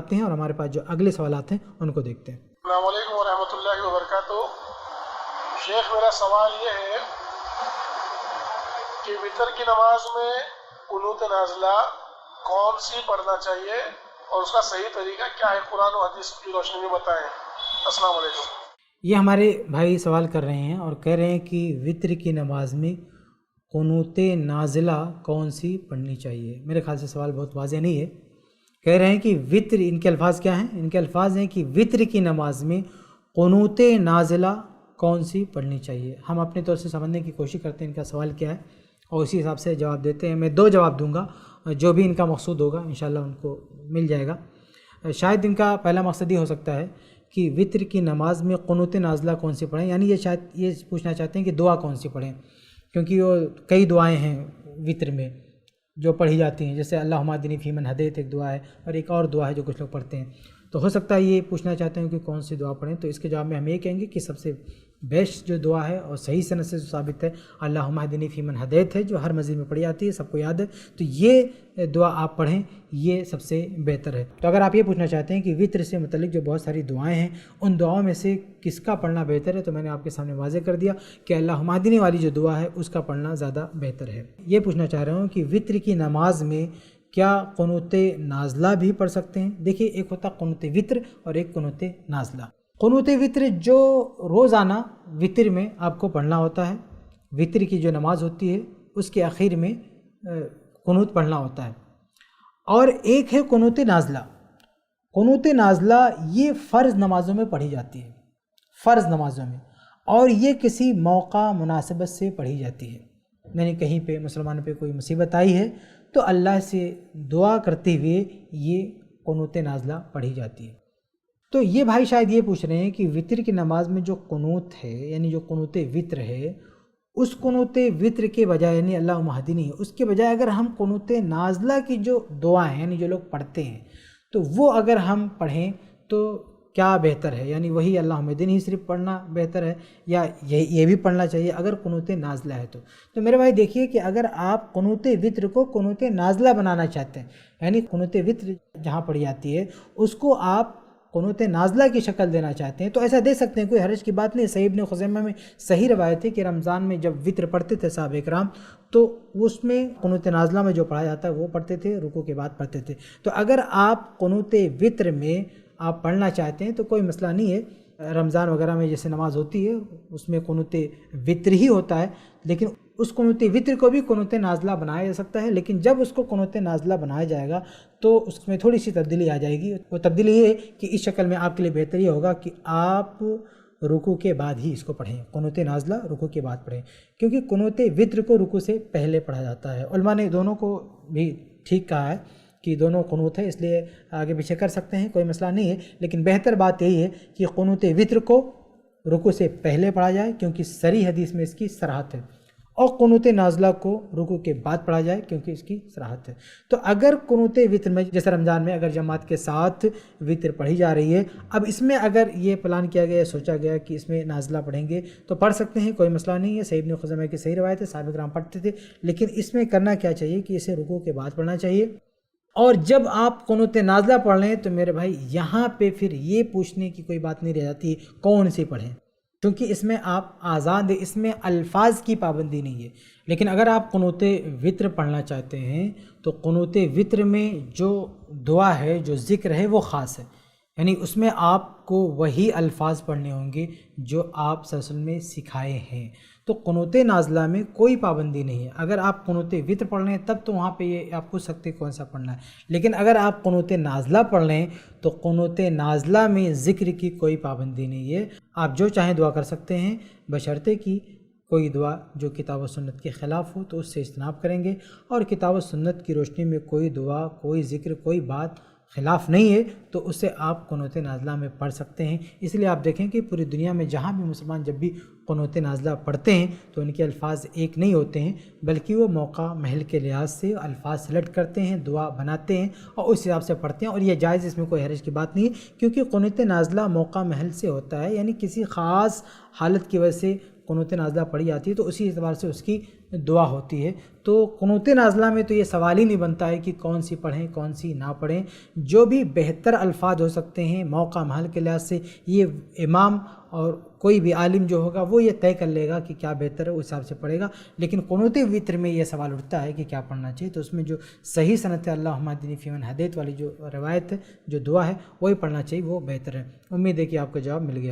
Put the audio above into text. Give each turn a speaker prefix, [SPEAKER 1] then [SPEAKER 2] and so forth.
[SPEAKER 1] آتے ہیں اور ہمارے پاس جو اگلے سوالات ہیں ان کو دیکھتے ہیں۔
[SPEAKER 2] السلام علیکم ورحمۃ اللہ وبرکاتہ۔ شیخ میرا سوال یہ ہے کہ وتر کی نماز میں قنوت نازلہ کون سی پڑھنا چاہیے اور اس کا صحیح طریقہ کیا ہے، قرآن و حدیث کی روشنی میں بتائیں۔ السلام علیکم۔
[SPEAKER 1] یہ ہمارے بھائی سوال کر رہے ہیں اور کہہ رہے ہیں کہ وتر کی نماز میں قنوت نازلہ کون سی پڑھنی چاہیے۔ میرے خیال سے سوال بہت واضح نہیں ہے۔ کہہ رہے ہیں کہ وتر، ان کے الفاظ کیا ہیں؟ ان کے الفاظ ہیں کہ وتر کی نماز میں قنوت نازلہ کون سی پڑھنی چاہیے۔ ہم اپنے طور سے سمجھنے کی کوشش کرتے ہیں ان کا سوال کیا ہے اور اسی حساب سے جواب دیتے ہیں۔ میں 2 جواب دوں گا، جو بھی ان کا مقصود ہوگا انشاءاللہ ان کو مل جائے گا۔ شاید ان کا پہلا مقصد یہ ہو سکتا ہے کہ وتر کی نماز میں قنوت نازلہ کون سی پڑھیں، یعنی یہ شاید یہ پوچھنا چاہتے ہیں کہ دعا کون سی پڑھیں، کیونکہ وہ کئی دعائیں ہیں وتر میں جو پڑھی جاتی ہیں، جیسے اللہم اہدنی فیمن ہدیت ایک دعا ہے اور ایک اور دعا ہے جو کچھ لوگ پڑھتے ہیں۔ تو ہو سکتا ہے یہ پوچھنا چاہتے ہیں کہ کون سی دعا پڑھیں، تو اس کے جواب میں ہم یہ کہیں گے کہ سب سے بیسٹ جو دعا ہے اور صحیح سند سے ثابت ہے اللہم اہدنی فیمن ہدیت ہے، جو ہر مسجد میں پڑھی جاتی ہے، سب کو یاد ہے، تو یہ دعا آپ پڑھیں، یہ سب سے بہتر ہے۔ تو اگر آپ یہ پوچھنا چاہتے ہیں کہ وتر سے متعلق جو بہت ساری دعائیں ہیں ان دعاؤں میں سے کس کا پڑھنا بہتر ہے، تو میں نے آپ کے سامنے واضح کر دیا کہ اللہم اہدنی والی جو دعا ہے اس کا پڑھنا زیادہ بہتر ہے۔ یہ پوچھنا چاہ رہا ہوں کہ وتر کی نماز میں کیا قنوت نازلہ بھی پڑھ سکتے ہیں؟ دیکھیے، ایک ہوتا قنوت وتر اور ایک قنوت نازلہ۔ قنوت وتر جو روزانہ وتر میں آپ کو پڑھنا ہوتا ہے، وتر کی جو نماز ہوتی ہے اس کے آخر میں قنوت پڑھنا ہوتا ہے، اور ایک ہے قنوت نازلہ۔ قنوت نازلہ یہ فرض نمازوں میں پڑھی جاتی ہے، فرض نمازوں میں، اور یہ کسی موقع مناسبت سے پڑھی جاتی ہے، یعنی کہیں پہ مسلمانوں پہ کوئی مصیبت آئی ہے تو اللہ سے دعا کرتے ہوئے یہ قنوت نازلہ پڑھی جاتی ہے۔ تو یہ بھائی شاید یہ پوچھ رہے ہیں کہ وتر کی نماز میں جو قنوت ہے، یعنی جو قنوت وتر ہے، اس قنوت وتر کے بجائے، یعنی اللہم اہدنی ہے، اس کے بجائے اگر ہم قنوت نازلہ کی جو دعا ہے، یعنی جو لوگ پڑھتے ہیں، تو وہ اگر ہم پڑھیں تو کیا بہتر ہے؟ یعنی وہی اللہم اہدنی صرف پڑھنا بہتر ہے یا یہ بھی پڑھنا چاہیے اگر قنوت نازلہ ہے تو میرے بھائی دیکھیے کہ اگر آپ قنوت وتر کو قنوت نازلہ بنانا چاہتے ہیں، یعنی قنوت وتر جہاں پڑھی جاتی ہے اس کو آپ قنوت نازلہ کی شکل دینا چاہتے ہیں تو ایسا دے سکتے ہیں، کوئی حرج کی بات نہیں۔ صحیح ابن خزیمہ میں صحیح روایت ہے کہ رمضان میں جب وتر پڑھتے تھے صحابہ کرام تو اس میں قنوت نازلہ میں جو پڑھا جاتا ہے وہ پڑھتے تھے، رکوع کے بعد پڑھتے تھے۔ تو اگر آپ قنوت وتر میں آپ پڑھنا چاہتے ہیں تو کوئی مسئلہ نہیں ہے۔ رمضان وغیرہ میں جیسے نماز ہوتی ہے اس میں قنوت وتر ہی ہوتا ہے، لیکن اس قنوت وتر کو بھی قنوت نازلہ بنایا جا سکتا ہے، لیکن جب اس کو قنوت نازلہ بنایا جائے گا تو اس میں تھوڑی سی تبدیلی آ جائے گی۔ وہ تبدیلی یہ ہے کہ اس شکل میں آپ کے لیے بہتر یہ ہوگا کہ آپ رکوع کے بعد ہی اس کو پڑھیں، قنوت نازلہ رکوع کے بعد پڑھیں، کیونکہ قنوت وتر کو رکوع سے پہلے پڑھا جاتا ہے۔ علماء نے دونوں کو بھی ٹھیک کہا ہے کہ دونوں قنوت ہے، اس لیے آگے پیچھے کر سکتے ہیں، کوئی مسئلہ نہیں ہے، لیکن بہتر بات یہی ہے کہ قنوت وتر کو رکوع سے پہلے پڑھا جائے کیونکہ صریح حدیث میں اس کی صراحت ہے، اور قنوت نازلہ کو رکوع کے بعد پڑھا جائے کیونکہ اس کی صراحت ہے۔ تو اگر قنوت وتر میں جیسے رمضان میں اگر جماعت کے ساتھ وتر پڑھی جا رہی ہے، اب اس میں اگر یہ پلان کیا گیا، سوچا گیا کہ اس میں نازلہ پڑھیں گے تو پڑھ سکتے ہیں، کوئی مسئلہ نہیں ہے۔ صحیح ابن خزیمہ کی صحیح روایت ہے، صحابہ کرام پڑھتے تھے، لیکن اس میں کرنا کیا چاہیے کہ اسے رکوع کے بعد پڑھنا چاہیے۔ اور جب آپ قنوت نازلہ پڑھ لیں تو میرے بھائی یہاں پہ پھر یہ پوچھنے کی کوئی بات نہیں رہ جاتی کون سی پڑھیں، کیونکہ اس میں آپ آزاد ہیں، اس میں الفاظ کی پابندی نہیں ہے۔ لیکن اگر آپ قنوت وتر پڑھنا چاہتے ہیں تو قنوت وتر میں جو دعا ہے، جو ذکر ہے، وہ خاص ہے، یعنی اس میں آپ کو وہی الفاظ پڑھنے ہوں گے جو آپ صلی اللہ علیہ وسلم نے سکھائے ہیں۔ تو قنوت نازلہ میں کوئی پابندی نہیں ہے۔ اگر آپ قنوت وتر پڑھ لیں تب تو وہاں پہ یہ آپ پوچھ سکتے کون سا پڑھنا ہے، لیکن اگر آپ قنوت نازلہ پڑھ لیں تو قنوت نازلہ میں ذکر کی کوئی پابندی نہیں ہے، آپ جو چاہیں دعا کر سکتے ہیں، بشرطے کہ کوئی دعا جو کتاب و سنت کے خلاف ہو تو اس سے اجتناب کریں گے، اور کتاب و سنت کی روشنی میں کوئی دعا، کوئی ذکر، کوئی بات خلاف نہیں ہے تو اسے آپ قنوت نازلہ میں پڑھ سکتے ہیں۔ اس لیے آپ دیکھیں کہ پوری دنیا میں جہاں بھی مسلمان جب بھی قنوت نازلہ پڑھتے ہیں تو ان کے الفاظ ایک نہیں ہوتے ہیں، بلکہ وہ موقع محل کے لحاظ سے الفاظ سلیکٹ کرتے ہیں، دعا بناتے ہیں اور اس حساب سے پڑھتے ہیں، اور یہ جائز، اس میں کوئی حرج کی بات نہیں ہے، کیونکہ قنوت نازلہ موقع محل سے ہوتا ہے، یعنی کسی خاص حالت کی وجہ سے قنوت نازلہ پڑھی جاتی ہے تو اسی اعتبار سے اس کی دعا ہوتی ہے. تو قنوت نازلہ میں تو یہ سوال ہی نہیں بنتا ہے کہ کون سی پڑھیں کون سی نہ پڑھیں. جو بھی بہتر الفاظ ہو سکتے ہیں موقع محل کے لحاظ سے یہ امام اور کوئی بھی عالم جو ہوگا وہ یہ طے کر لے گا کہ کیا بہتر ہے اس حساب سے پڑھے گا. لیکن قنوت وطر میں یہ سوال اٹھتا ہے کہ کیا پڑھنا چاہیے, تو اس میں جو صحیح سنت اللہم اہدنی فیمن ہدیت والی جو روایت ہے جو دعا ہے وہی پڑھنا چاہیے, وہ بہتر ہے. امید ہے کہ آپ کو جواب مل گیا.